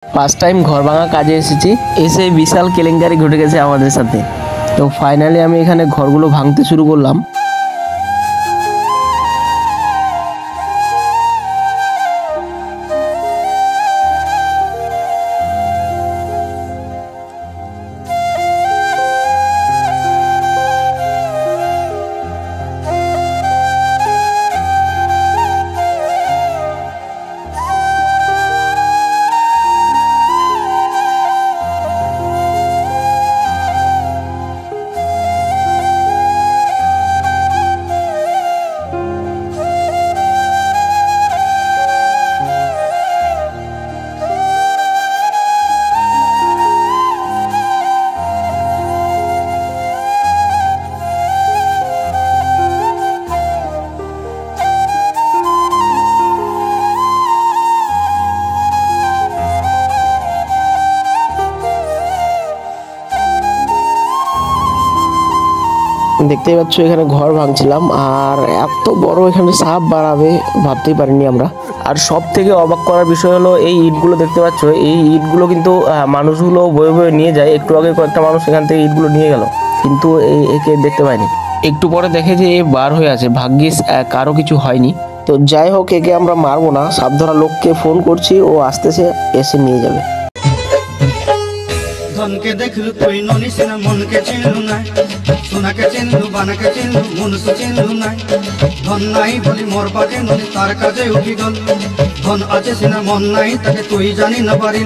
First time ঘর ভাঙা কাজে এসেছি, এসে বিশাল কেলেঙ্কারি ঘটে গেছে আমাদের সাথে। তো ফাইনালি আমি এখানে ঘরগুলো ভাঙতে শুরু করলাম। দেখতেই পাচ্ছ এখানে ঘর ভাঙছিলাম, আর এত বড় এখানে সাপ বাড়াবে ভাবতেই পারিনি আমরা। আর সব থেকে অবাক করার বিষয় হলো এই ইটগুলো দেখতে পাচ্ছ, এই ইটগুলো কিন্তু মানুষগুলো বয়ে বয়ে নিয়ে যায়। একটু আগে কয়েকটা মানুষ এখান থেকে ইটগুলো নিয়ে গেল, কিন্তু একে দেখতে পাইনি। একটু পরে দেখে যে এ বার হয়ে আছে, ভাগ্যিস কারো কিছু হয়নি। তো যাই হোক, একে আমরা মারবো না, সাপ ধরা লোককে ফোন করছি, ও আসতেছে, এসে নিয়ে যাবে। ধনকে দেখলু তুই ননিস না, মনকে চিনলু না, সোনাকে চিনলু, বানাকে চিনলু, মনুষ্য চিনলু না। ধন নাই বলি মোর পাকে ননি, তার কাজে উঠি গল। ধন আছে সিনা মন নাই, তাকে তুই জানি না পারি।